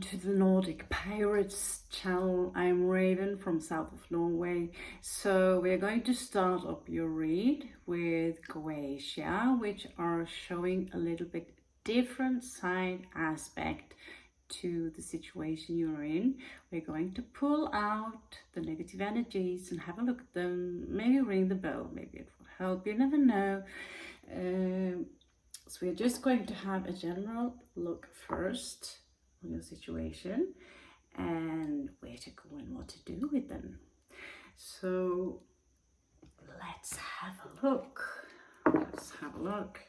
to the Nordic Pirates channel. I'm Raven from south of Norway. So we're going to start up your read with Croatia, which are showing a little bit different side aspect to the situation you're in. We're going to pull out the negative energies and have a look at them, maybe ring the bell, maybe it will help, you never know. So we're just going to have a general look first on your situation and where to go and what to do with them. So let's have a look. Let's have a look.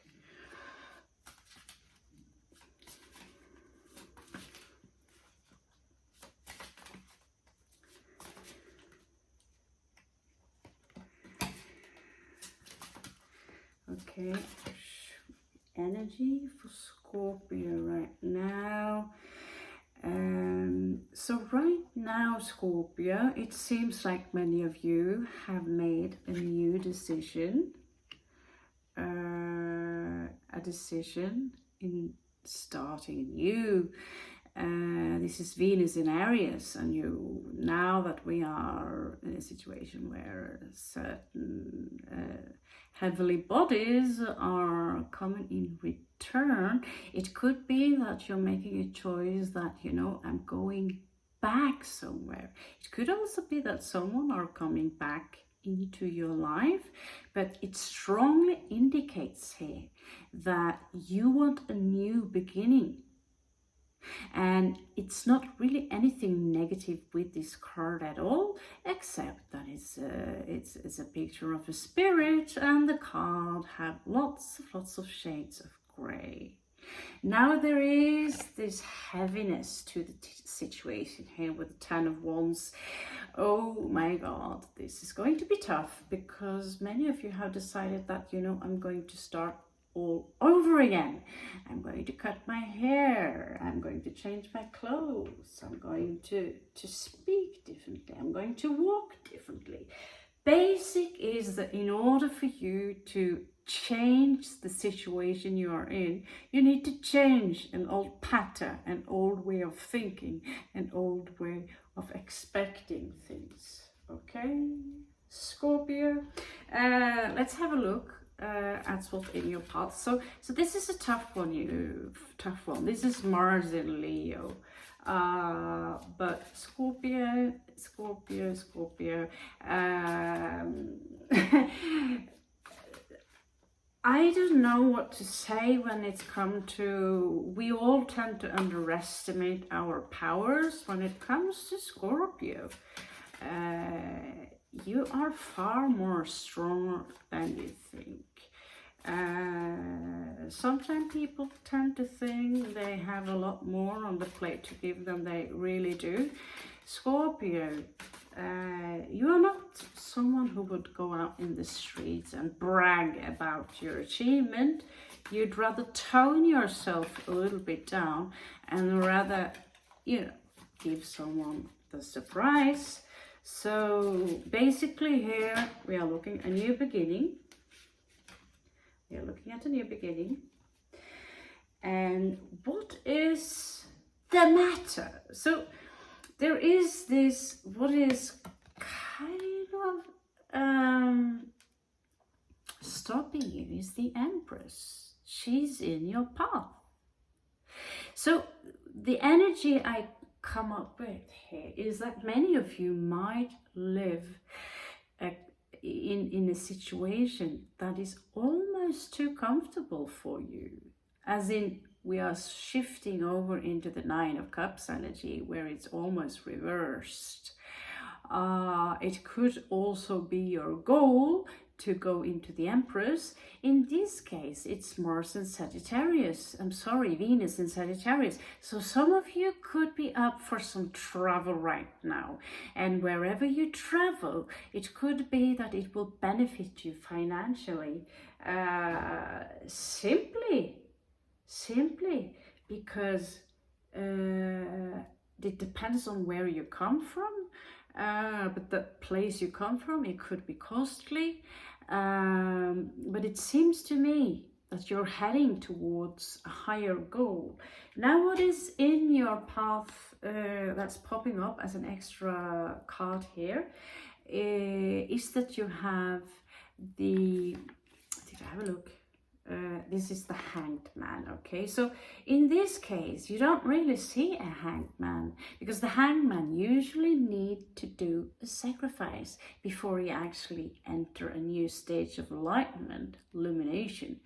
Okay, energy for Scorpio right now. So right now, Scorpio, it seems like many of you have made a new decision, a decision in starting new. This is Venus in Aries, and now that we are in a situation where certain heavenly bodies are coming in return, it could be that you're making a choice that, I'm going back somewhere. It could also be that someone are coming back into your life, but it strongly indicates here that you want a new beginning. And it's not really anything negative with this card at all, except that it's a picture of a spirit, and the card have lots of shades of gray. Now there is this heaviness to the situation here with the Ten of Wands. Oh my God, this is going to be tough, because many of you have decided that, I'm going to start all over again. I'm going to cut my hair, I'm going to change my clothes, I'm going to speak differently, I'm going to walk differently. Basic is that in order for you to change the situation you are in, you need to change an old pattern, an old way of thinking, an old way of expecting things. Okay, Scorpio, let's have a look at what's in your path. So this is a tough one. This is Mars in Leo, but Scorpio. I don't know what to say when it's come to, we all tend to underestimate our powers when it comes to Scorpio. You are far more stronger than you think. Sometimes people tend to think they have a lot more on the plate to give than they really do. Scorpio, you are not someone who would go out in the streets and brag about your achievement. You'd rather tone yourself a little bit down and rather, give someone the surprise. So basically here we are looking at a new beginning. We are looking at a new beginning. And what is the matter? So there is this, what is kind of stopping you is the Empress. She's in your path. So the energy I come up with here is that many of you might live in a situation that is almost too comfortable for you, as in we are shifting over into the Nine of Cups energy where it's almost reversed. It could also be your goal to go into the Empress. In this case, it's Mars in Sagittarius. Venus in Sagittarius. So some of you could be up for some travel right now. And wherever you travel, it could be that it will benefit you financially. Simply because it depends on where you come from. But the place you come from, it could be costly. But it seems to me that you're heading towards a higher goal. Now what is in your path that's popping up as an extra card here is that you have the, did I have a look? This is the Hanged Man, okay? So in this case, you don't really see a Hanged Man, because the Hanged Man usually need to do a sacrifice before you actually enter a new stage of enlightenment, illumination.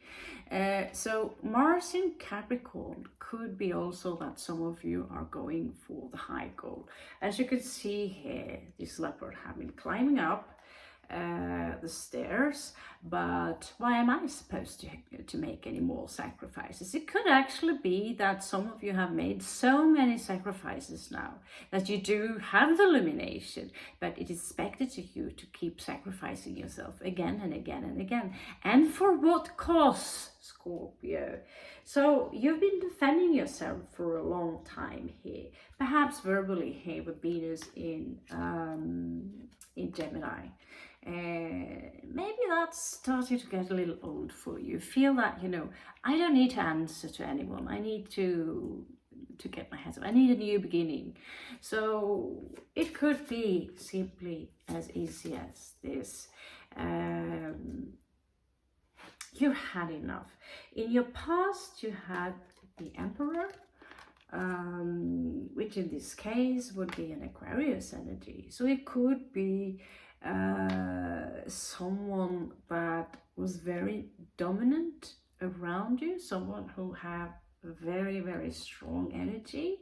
So Mars in Capricorn could be also that some of you are going for the high goal. As you can see here, this leopard have been climbing up the stairs, but why am I supposed to make any more sacrifices? It could actually be that some of you have made so many sacrifices now that you do have the illumination, but it is expected of you to keep sacrificing yourself again and again and again. And for what cause, Scorpio? So you've been defending yourself for a long time here, perhaps verbally here with Venus in Gemini. Maybe that's starting to get a little old for you. Feel that, you know, I don't need to answer to anyone. I need to get my head up. I need a new beginning. So it could be simply as easy as this. You had enough. In your past, you had the Emperor, which in this case would be an Aquarius energy. So it could be someone that was very dominant around you, someone who had a very, very strong energy.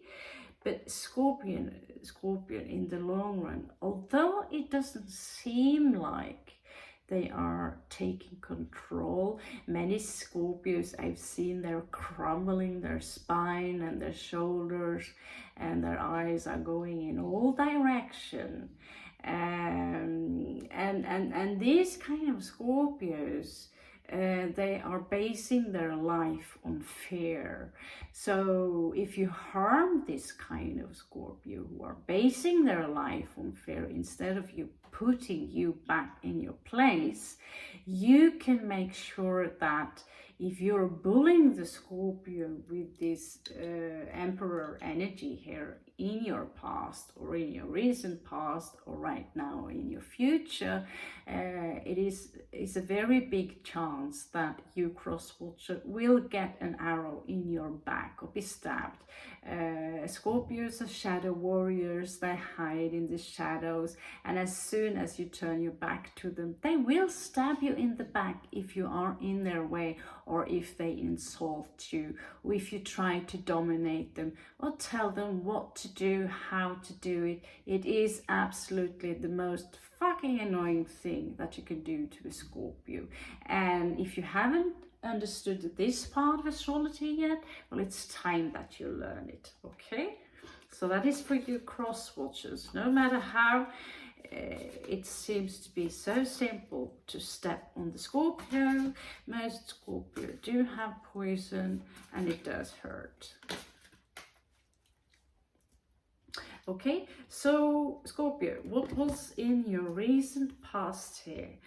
But Scorpion in the long run, although it doesn't seem like they are taking control, many Scorpios I've seen, they're crumbling their spine and their shoulders, and their eyes are going in all directions. And these kind of Scorpios, they are basing their life on fear. So if you harm this kind of Scorpio who are basing their life on fear, instead of you putting you back in your place, you can make sure that if you're bullying the Scorpio with this Emperor energy here in your past or in your recent past or right now in your future, it's a very big chance that you cross-watcher will get an arrow in your back or be stabbed. Scorpios are shadow warriors. They hide in the shadows, and as soon as you turn your back to them, they will stab you in the back if you are in their way, or if they insult you, or if you try to dominate them or tell them what to do, how to do it. It is absolutely the most fucking annoying thing that you can do to a Scorpio. And if you haven't understood this part of astrology yet, well, it's time that you learn it, okay? So that is for you cross watchers. No matter how it seems to be so simple to step on the Scorpio, most Scorpio do have poison and it does hurt. Okay, so Scorpio, what was in your recent past here?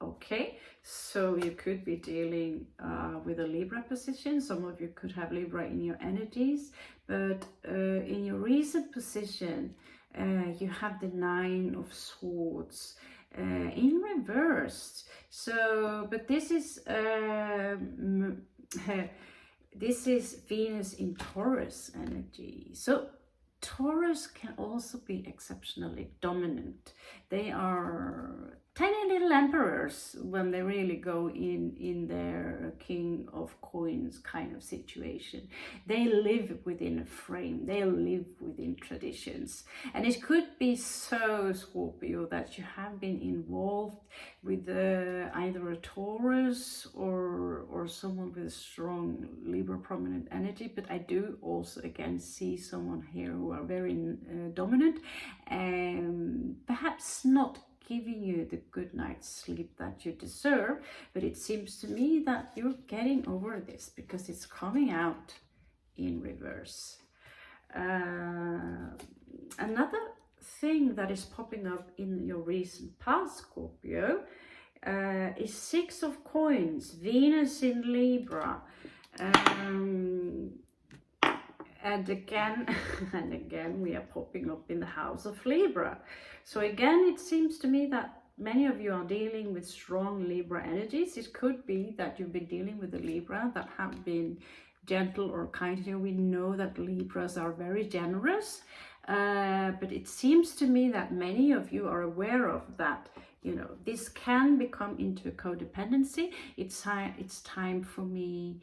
Okay, so you could be dealing with a Libra position. Some of you could have Libra in your energies, but in your recent position, you have the Nine of Swords in reverse. So, but this is this is Venus in Taurus energy. So Taurus can also be exceptionally dominant. They are tiny little emperors when they really go in their king of coins kind of situation. They live within a frame, they live within traditions. And it could be so, Scorpio, that you have been involved with either a Taurus or someone with a strong Libra prominent energy. But I do also again see someone here who are very dominant and perhaps not giving you the good night's sleep that you deserve. But it seems to me that you're getting over this because it's coming out in reverse. Another thing that is popping up in your recent past, Scorpio, is Six of Coins, Venus in Libra. And again, and again, we are popping up in the house of Libra. So again, it seems to me that many of you are dealing with strong Libra energies. It could be that you've been dealing with a Libra that have been gentle or kind to you. We know that Libras are very generous, but it seems to me that many of you are aware of that. You know, this can become into a codependency. It's time for me,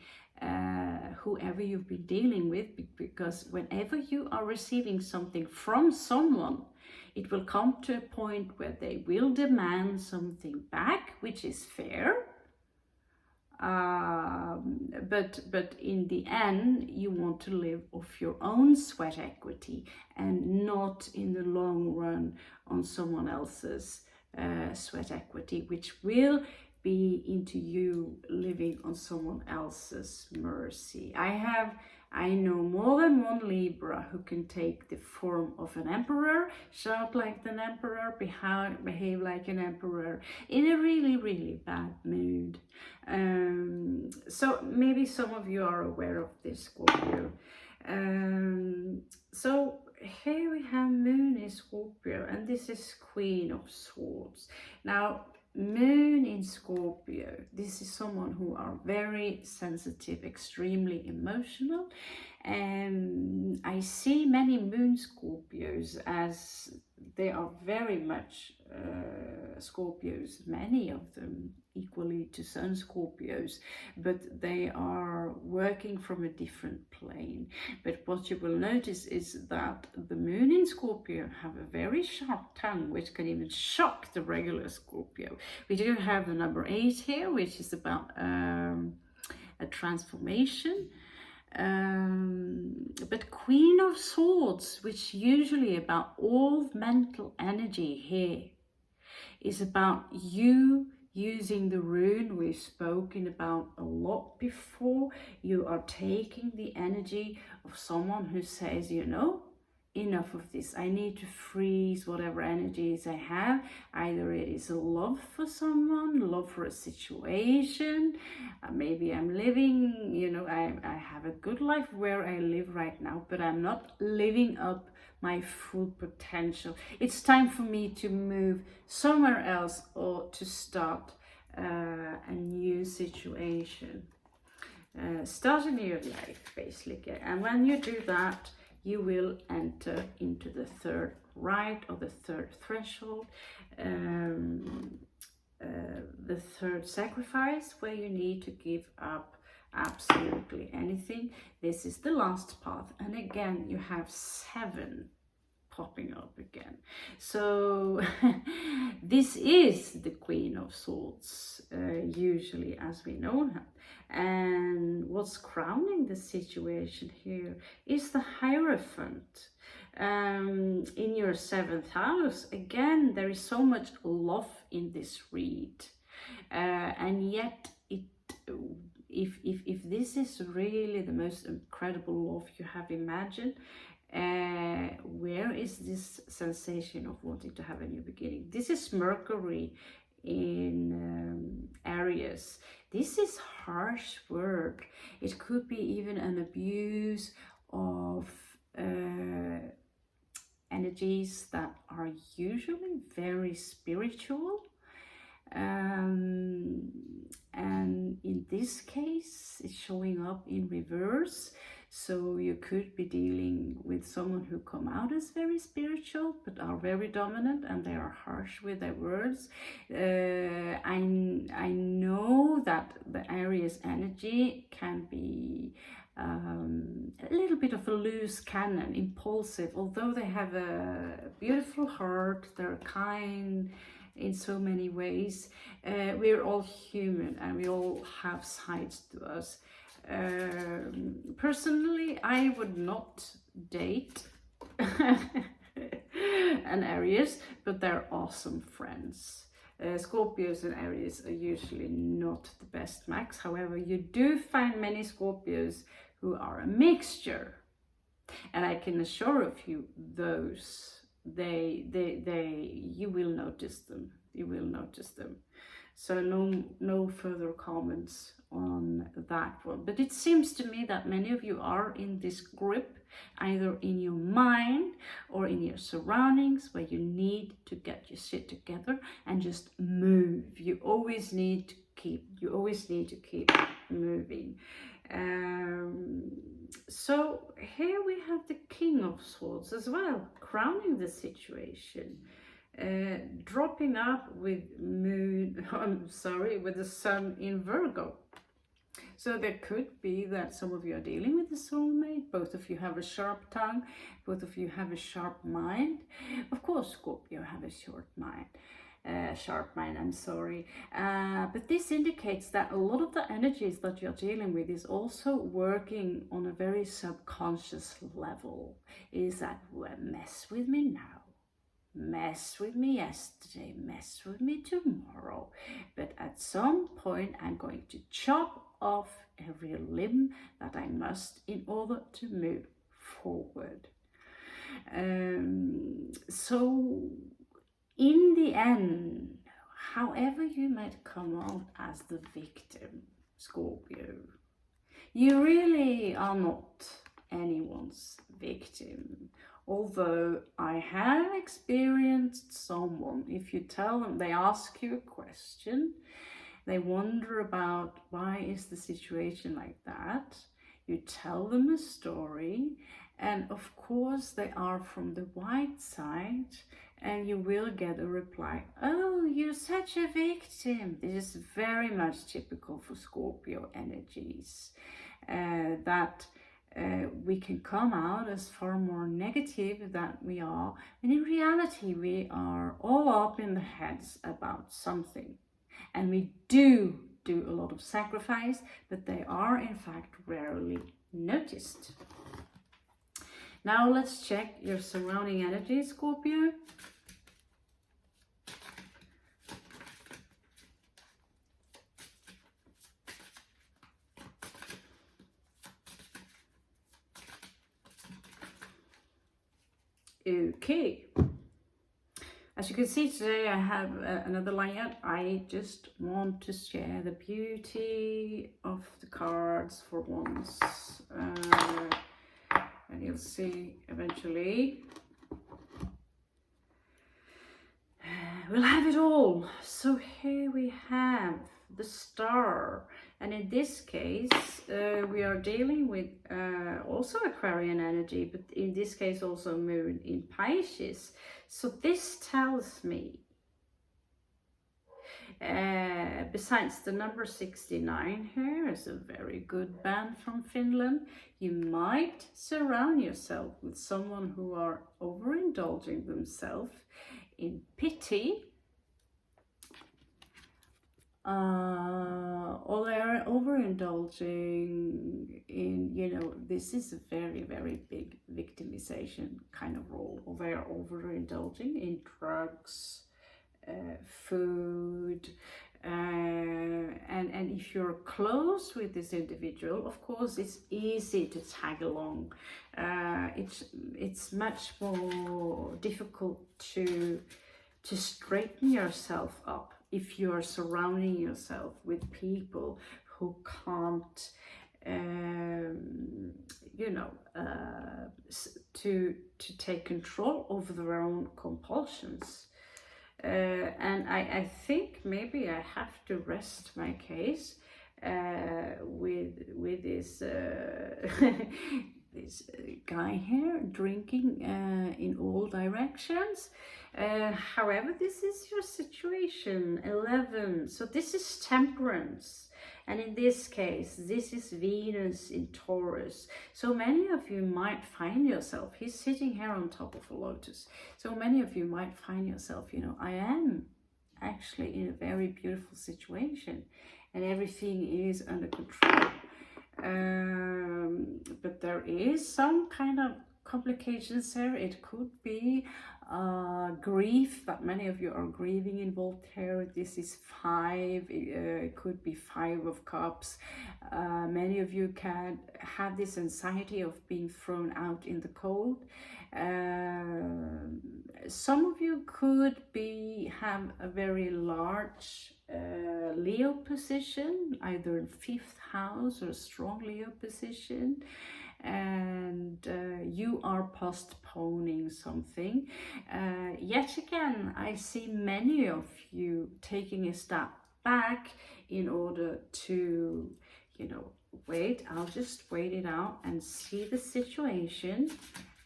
whoever you've been dealing with, because whenever you are receiving something from someone, it will come to a point where they will demand something back, which is fair. But in the end, you want to live off your own sweat equity and not in the long run on someone else's sweat equity, which will be into you living on someone else's mercy. I know more than one Libra who can take the form of an emperor, shout like an emperor, behave like an emperor in a really, really bad mood. So maybe some of you are aware of this, Scorpio. So here we have Moon in Scorpio, and this is Queen of Swords. Now, Moon in Scorpio, this is someone who are very sensitive, extremely emotional. And I see many Moon Scorpios as they are very much Scorpios, many of them equally to Sun Scorpios, but they are working from a different plane. But what you will notice is that the Moon in Scorpio have a very sharp tongue, which can even shock the regular Scorpio. We do have the number 8 here, which is about a transformation. But Queen of Swords, which usually about all mental energy here, is about you using the rune we've spoken about a lot before. You are taking the energy of someone who says, you know, enough of this. I need to freeze whatever energies I have. Either it is a love for someone, love for a situation. Maybe I'm living, you know, I have a good life where I live right now, but I'm not living up my full potential. It's time for me to move somewhere else or to start a new situation. Start a new life, basically. And when you do that, you will enter into the third rite or the third threshold, the third sacrifice, where you need to give up absolutely anything. This is the last path, and again you have 7 popping up again. So this is the Queen of Swords, usually, as we know her. And what's crowning the situation here is the Hierophant. In your 7th house, again, there is so much love in this read, and yet if this is really the most incredible love you have imagined, where is this sensation of wanting to have a new beginning? This is Mercury in Aries. This is harsh word. It could be even an abuse of energies that are usually very spiritual. And in this case, it's showing up in reverse. So you could be dealing with someone who come out as very spiritual, but are very dominant, and they are harsh with their words. I know that the Aries energy can be a little bit of a loose cannon, impulsive, although they have a beautiful heart, they're kind in so many ways. We're all human and we all have sides to us. Personally, I would not date an Aries, but they're awesome friends. Scorpios and Aries are usually not the best match. However, you do find many Scorpios who are a mixture, and I can assure of you, those you will notice them. You will notice them. So no further comments on that one. But it seems to me that many of you are in this grip, either in your mind or in your surroundings, where you need to get your shit together and just move. You always need to keep moving. So here we have the King of Swords as well, crowning the situation. Dropping up with with the Sun in Virgo. So there could be that some of you are dealing with a soulmate, both of you have a sharp tongue, both of you have a sharp mind. Of course, Scorpio have a sharp mind, but this indicates that a lot of the energies that you're dealing with is also working on a very subconscious level. Is that, well, mess with me now, mess with me yesterday, mess with me tomorrow, but at some point I'm going to chop off every limb that I must in order to move forward. So in the end, however you might come out as the victim, Scorpio, you really are not anyone's victim. Although I have experienced someone, if you tell them, they ask you a question, they wonder about why is the situation like that, you tell them a story, and of course they are from the white side, and you will get a reply, oh, you're such a victim. This is very much typical for Scorpio energies, that we can come out as far more negative than we are, and in reality we are all up in the heads about something, and we do a lot of sacrifice, but they are in fact rarely noticed. Now let's check your surrounding energy, Scorpio. Okay, as you can see today I have another layout. I just want to share the beauty of the cards for once, and you'll see eventually we'll have it all. So here we have the Star, and in this case we are dealing with also Aquarian energy, but in this case also Moon in Pisces. So this tells me, besides the number 69 here is a very good band from Finland, you might surround yourself with someone who are overindulging themselves in pity, or they're overindulging in, you know, this is a very, very big victimization kind of role, or they're overindulging in drugs, food, and if you're close with this individual, of course it's easy to tag along. It's much more difficult to straighten yourself up if you are surrounding yourself with people who can't, you know, to take control over their own compulsions. And I think maybe I have to rest my case with this this guy here drinking in all directions. However, this is your situation, 11. So this is temperance. And in this case, this is Venus in Taurus. So many of you might find yourself, he's sitting here on top of a lotus. So many of you might find yourself, you know, I am actually in a very beautiful situation and everything is under control. But there is some kind of complications there. It could be grief, that many of you are grieving involved here. This is 5, it could be 5 of cups. Many of you can have this anxiety of being thrown out in the cold. Some of you could have a very large Leo position, either in 5th house or a strong Leo position, and you are postponing something. Yet again, I see many of you taking a step back in order to, you know, wait, I'll just wait it out and see the situation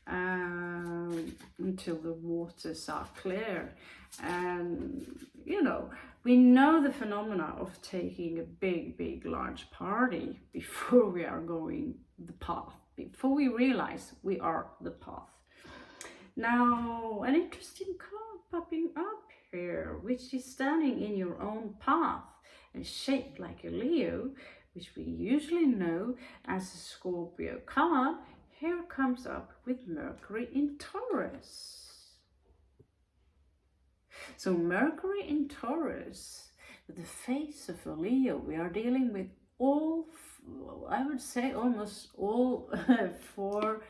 until the waters are clear. And you know, we know the phenomena of taking a big large party before we are going the path, before we realize we are the path. Now, an interesting card popping up here, which is standing in your own path and shaped like a Leo, which we usually know as a Scorpio card, here comes up with Mercury in Taurus. So Mercury in Taurus, with the face of a Leo, we are dealing with all, I would say almost all 4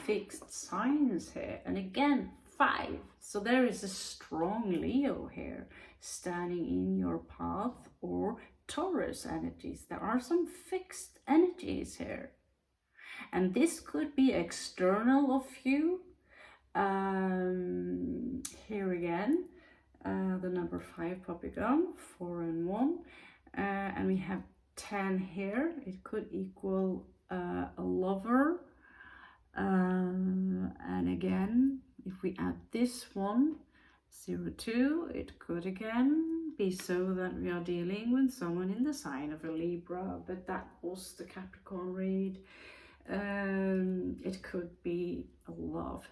fixed signs here. And again, 5. So there is a strong Leo here standing in your path, or Taurus energies. There are some fixed energies here. And this could be external of you. Here again, the number 5 popping up, 4 and 1. And we have 10 here. It could equal a lover. And again, if we add this one, 0-2, it could again be so that we are dealing with someone in the sign of a Libra, but that was the Capricorn read. It could be a love,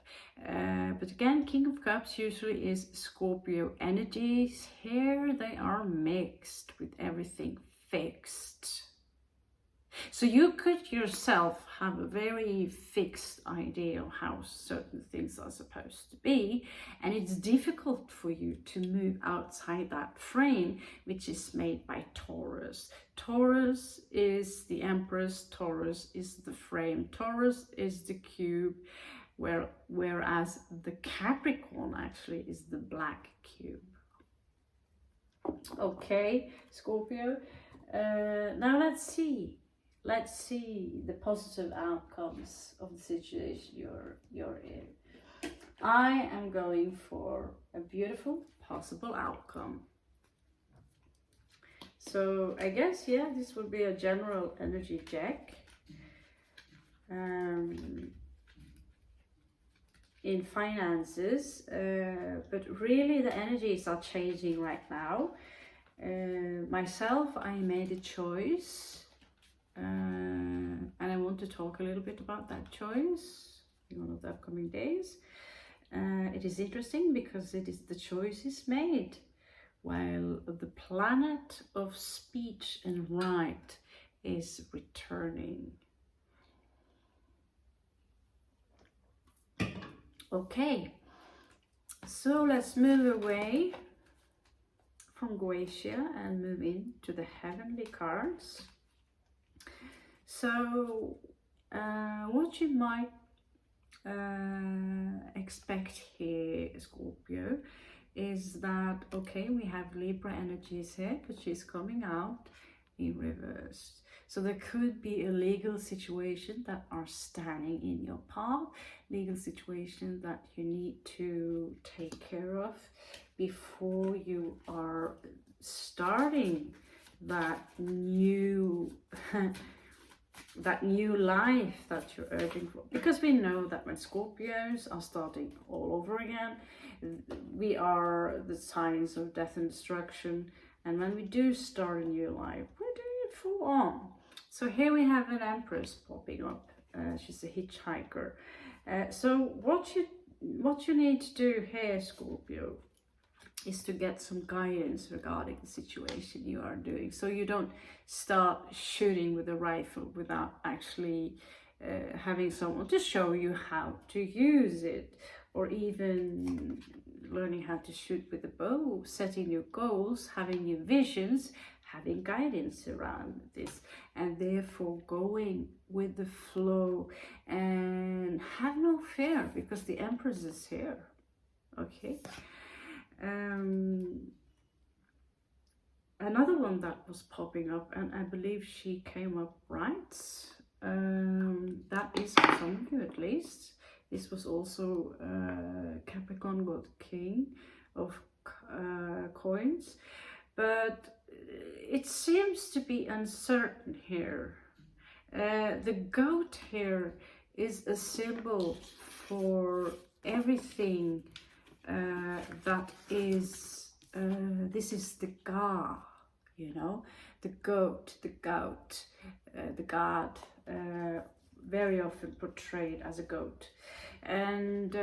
but again, King of Cups usually is Scorpio energies. Here they are mixed with everything fixed. So you could yourself have a very fixed idea of how certain things are supposed to be, and it's difficult for you to move outside that frame, which is made by Taurus. Taurus is the Empress, Taurus is the frame, Taurus is the cube, whereas the Capricorn actually is the black cube. Okay, Scorpio, now let's see the positive outcomes of the situation you're in. I am going for a beautiful possible outcome. So I guess, yeah, this would be a general energy check. In finances, but really the energies are changing right now. Myself, I made a choice. And I want to talk a little bit about that choice in one of the upcoming days. It is interesting because the choice is made while the planet of speech and right is returning. Okay, so let's move away from Goetia and move into the heavenly cards. So what you might expect here, Scorpio, is that, okay, we have Libra energies here, but she's coming out in reverse. So there could be a legal situation that are standing in your path, legal situation that you need to take care of before you are starting that new that new life that you're urging for. Because we know that when Scorpios are starting all over again, we are the signs of death and destruction, and when we do start a new life, we're doing it full on. So here we have an Empress popping up. She's a hitchhiker. So what you need to do here, Scorpio, is to get some guidance regarding the situation you are doing, so you don't start shooting with a rifle without actually having someone to show you how to use it, or even learning how to shoot with a bow, setting new goals, having new visions, having guidance around this, and therefore going with the flow, and have no fear because the Empress is here. Okay. Another one that was popping up, and I believe she came up right, that is for some of you at least. This was also Capricorn God King of coins, but it seems to be uncertain here. The goat here is a symbol for everything that is, this is the Ga, you know, the goat, the goat, the god, very often portrayed as a goat. And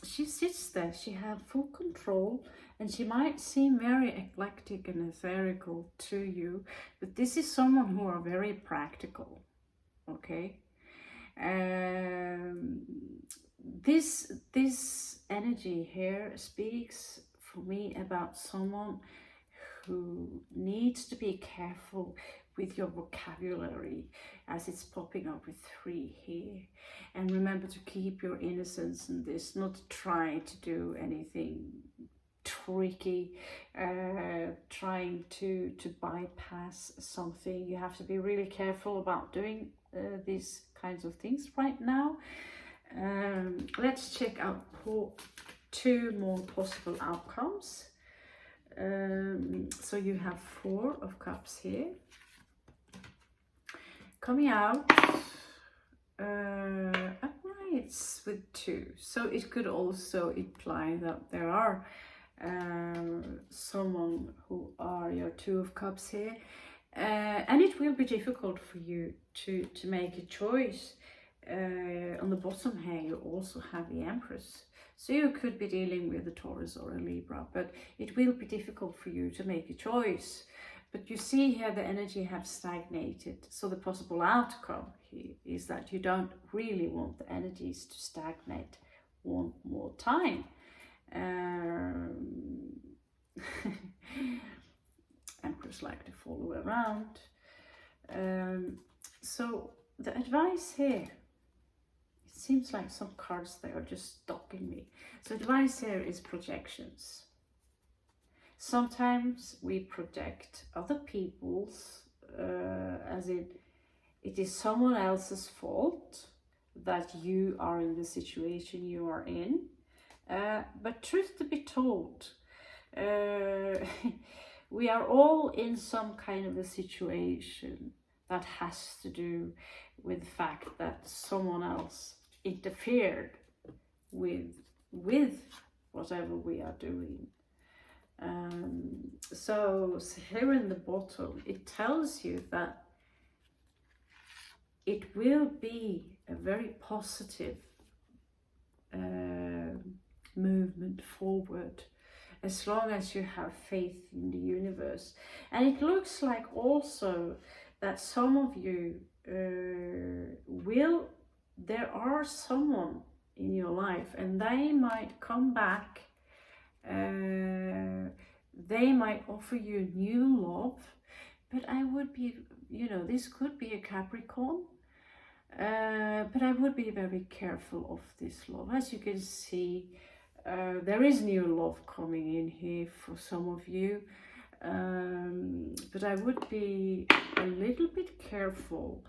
she sits there, she has full control, and she might seem very eclectic and etherical to you, but this is someone who are very practical, okay? This energy here speaks for me about someone who needs to be careful with your vocabulary, as it's popping up with 3 here. And remember to keep your innocence in this, not try to do anything tricky, trying to bypass something. You have to be really careful about doing these kinds of things right now. Let's check out 2 more possible outcomes. So you have 4 of Cups here coming out, uprights with 2. So it could also imply that there are someone who are your 2 of Cups here, and it will be difficult for you to make a choice. On the bottom here you also have the Empress, so you could be dealing with a Taurus or a Libra, but it will be difficult for you to make a choice. But you see here the energy have stagnated, so the possible outcome here is that you don't really want the energies to stagnate one more time. Emperors like to follow around. So the advice here, it seems like some cards, they are just stalking me. So advice here is projections. Sometimes we project other people's, as it is someone else's fault that you are in the situation you are in. But truth to be told, we are all in some kind of a situation that has to do with the fact that someone else interfered with whatever we are doing. So here in the bottom, it tells you that it will be a very positive movement forward, as long as you have faith in the universe. And it looks like also that some of you there are someone in your life, and they might come back. They might offer you new love, but I would be, this could be a Capricorn, but I would be very careful of this love. As you can see, there is new love coming in here for some of you, but I would be a little bit careful.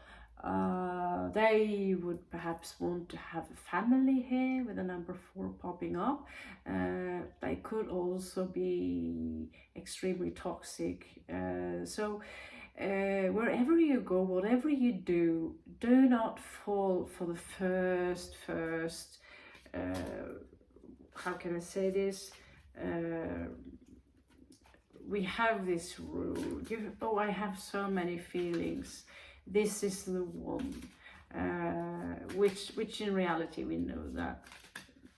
They would perhaps want to have a family here with the number 4 popping up. They could also be extremely toxic. So wherever you go, whatever you do, do not fall for the first how can I say this? We have this rule. I have so many feelings. This is the one, which in reality we know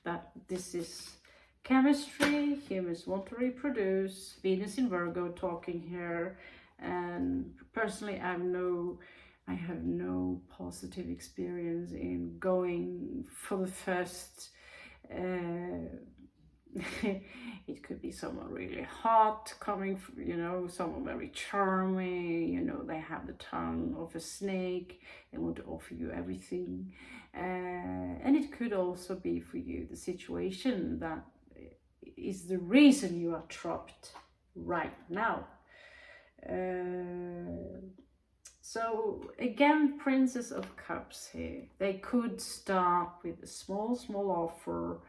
that this is chemistry. Humans want to reproduce. Venus in Virgo talking here, and personally I have no I have no positive experience in going for the first. It could be someone really hot coming, someone very charming, they have the tongue of a snake, they want to offer you everything. And it could also be for you the situation that is the reason you are trapped right now. So again, Princess of Cups here. They could start with a small offer.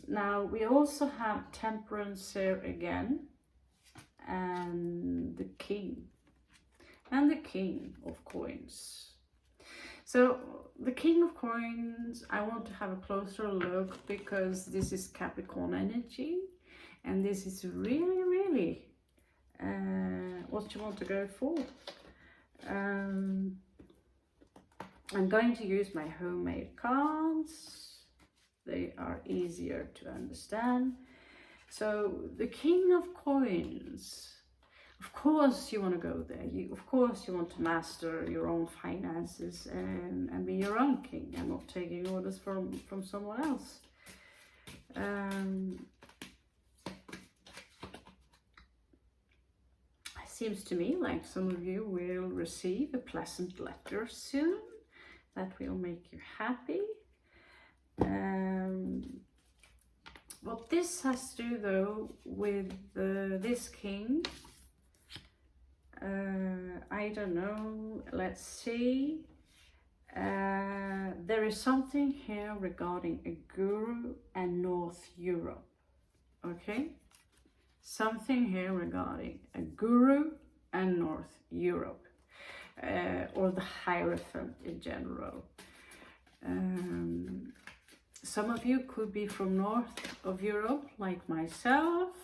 Now we also have Temperance here again, and the King of Coins. So the King of Coins, I want to have a closer look because this is Capricorn energy, and this is really what you want to go for. I'm going to use my homemade cards. They are easier to understand. So the King of Coins, of course you want to go there. Of course you want to master your own finances and be your own king and not taking orders from someone else. It seems to me like some of you will receive a pleasant letter soon that will make you happy. What this has to do though with this king, I don't know, let's see. There is something here regarding a guru and North Europe, okay? Something here regarding a guru and North Europe, or the Hierophant in general. Some of you could be from north of Europe, like myself,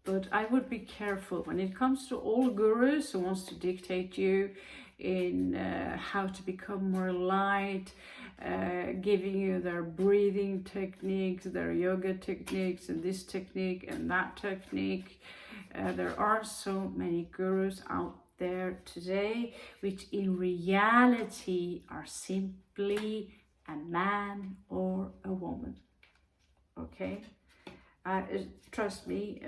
but I would be careful when it comes to all gurus who wants to dictate you in how to become more light, giving you their breathing techniques, their yoga techniques, and this technique and that technique. There are so many gurus out there today, which in reality are simply a man or a woman. Okay, trust me,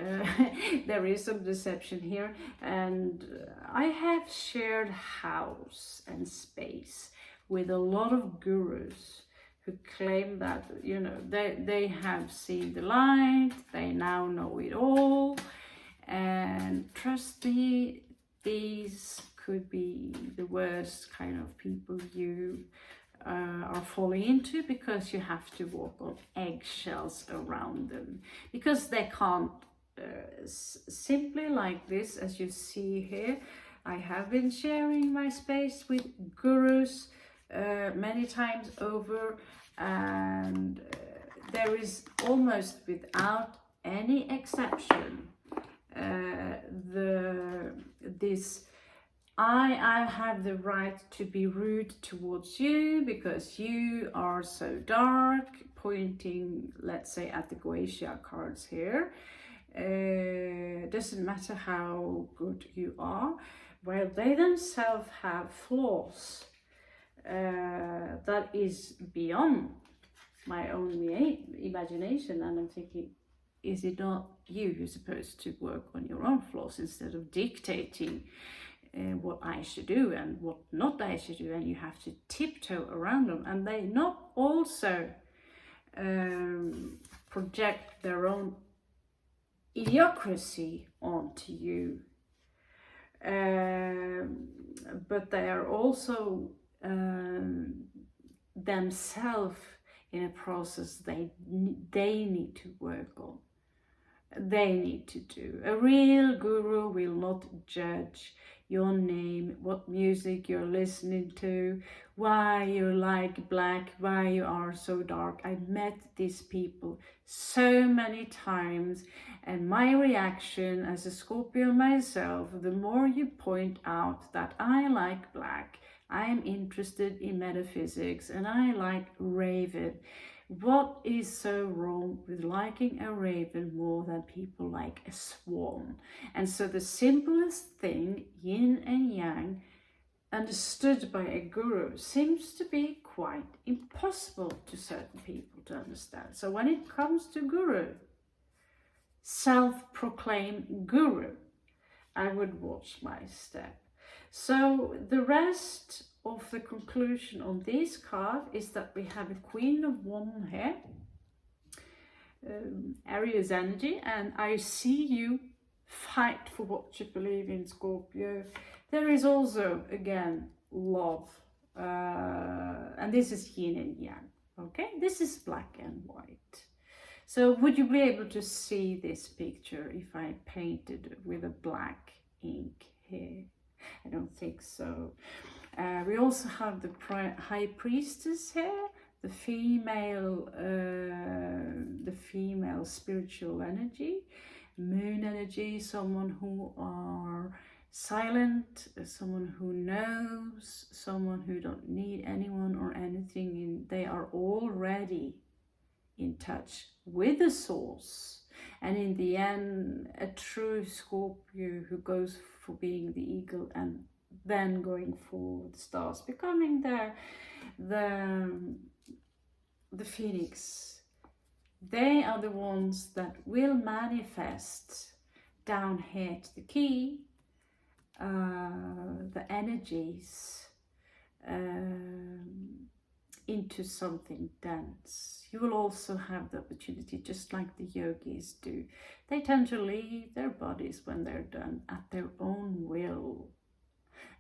there is some deception here, and I have shared house and space with a lot of gurus who claim that they have seen the light, they now know it all, and trust me, these could be the worst kind of people you are falling into, because you have to walk on eggshells around them, because they can't simply like this, as you see here. I have been sharing my space with gurus many times over, and there is almost without any exception I have the right to be rude towards you because you are so dark, pointing, let's say, at the Goetia cards here. Doesn't matter how good you are, well, they themselves have flaws that is beyond my own imagination, and I'm thinking, is it not you who's supposed to work on your own flaws instead of dictating what I should do and what not I should do, and you have to tiptoe around them, and they not also project their own idiocracy onto you, but they are also themselves in a process they need to work on. They need to do. A real guru will not judge your name, what music you're listening to, why you like black, why you are so dark. I've met these people so many times, and my reaction as a Scorpio myself, the more you point out that I like black, I am interested in metaphysics, and I like raving, What is so wrong with liking a raven more than people like a swan? And so the simplest thing, yin and yang, understood by a guru, seems to be quite impossible to certain people to understand. So when it comes to guru, self-proclaimed guru, I would watch my step. So the rest of the conclusion on this card is that we have a Queen of Wands here, Aries energy, and I see you fight for what you believe in, Scorpio. There is also, again, love, and this is yin and yang, okay? This is black and white. So would you be able to see this picture if I painted with a black ink here? I don't think so. We also have the High Priestess here, the female spiritual energy, moon energy, someone who are silent, someone who knows, someone who don't need anyone or anything. They are already in touch with the source, and in the end a true Scorpio who goes for being the eagle and then going for the stars, becoming the phoenix. They are the ones that will manifest down here to the key the energies into something dense. You will also have the opportunity, just like the yogis do. They tend to leave their bodies when they're done at their own will.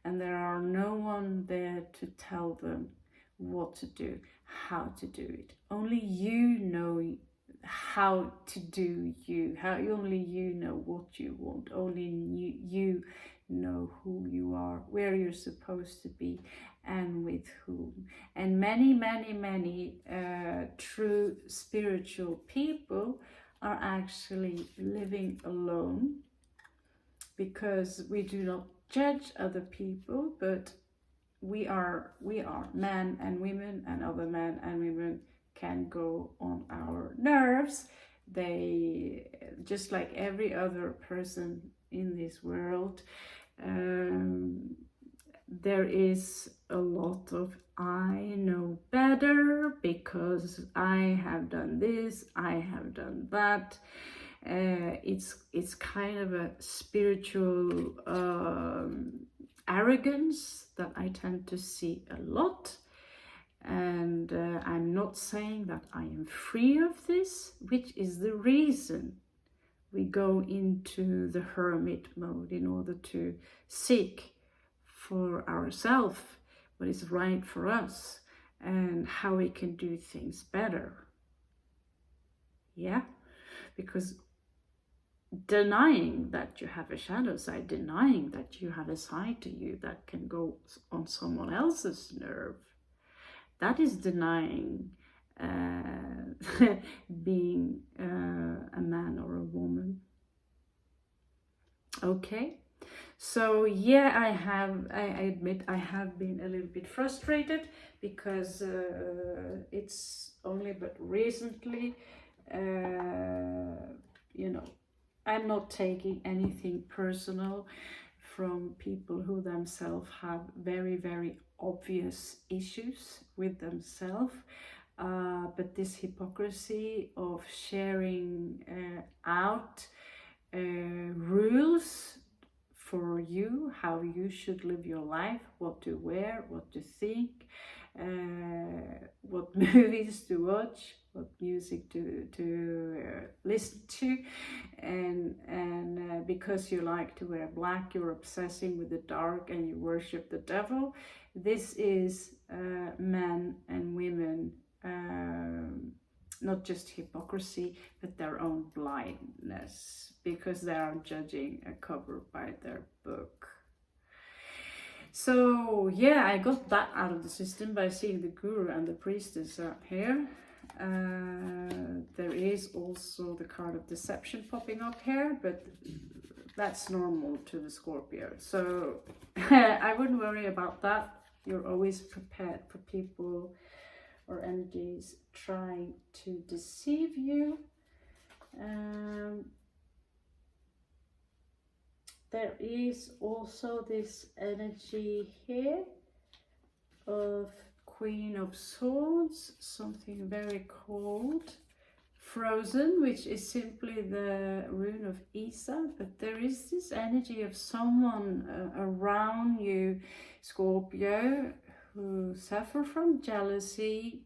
And there are no one there to tell them what to do, how to do it. Only you know how to do you. Only you know what you want. Only you know who you are, where you're supposed to be, and with whom. And many true spiritual people are actually living alone, because we do not judge other people, but we are men and women, and other men and women can go on our nerves. They, just like every other person in this world, there is a lot of I know better because I have done this, I have done that. It's kind of a spiritual arrogance that I tend to see a lot. And I'm not saying that I am free of this, which is the reason we go into the hermit mode, in order to seek for ourselves what is right for us and how we can do things better. Yeah, because denying that you have a shadow side, denying that you have a side to you that can go on someone else's nerve, that is denying being a man or a woman. Okay, so yeah, I admit I have been a little bit frustrated, because it's only but recently, you know, I'm not taking anything personal from people who themselves have very obvious issues with themselves, but this hypocrisy of sharing out rules for you, how you should live your life, what to wear, what to think, what movies to watch, what music to listen to, and because you like to wear black, you're obsessing with the dark and you worship the devil. This is men and women, not just hypocrisy, but their own blindness, because they are judging a cover by their book. So yeah, I got that out of the system by seeing the guru and the priestess up here. There is also the card of deception popping up here, but that's normal to the Scorpio, so I wouldn't worry about that. You're always prepared for people or energies trying to deceive you. There is also this energy here of Queen of Swords, something very cold, frozen, which is simply the rune of Isa, but there is this energy of someone around you, Scorpio, who suffer from jealousy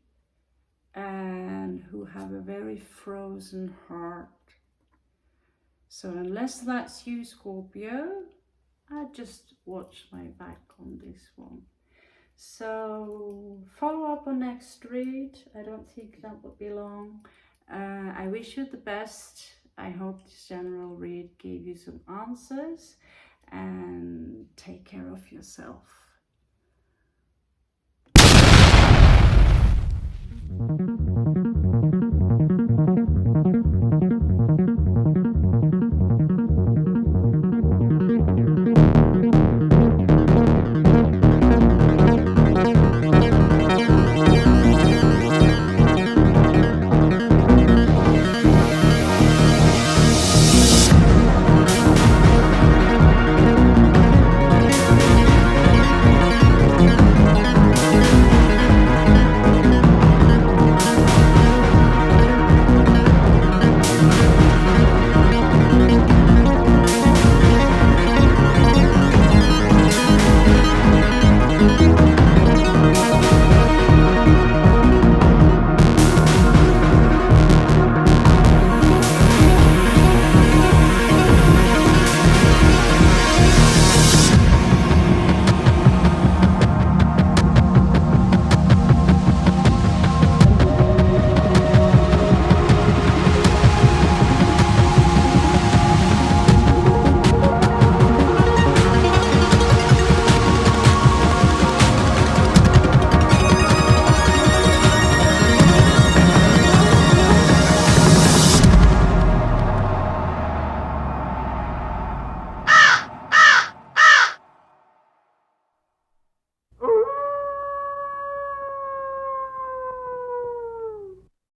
and who have a very frozen heart. So unless that's you, Scorpio, I just watch my back on this one. So follow up on next read. I don't think that would be long. I wish you the best. I hope this general read gave you some answers, and take care of yourself.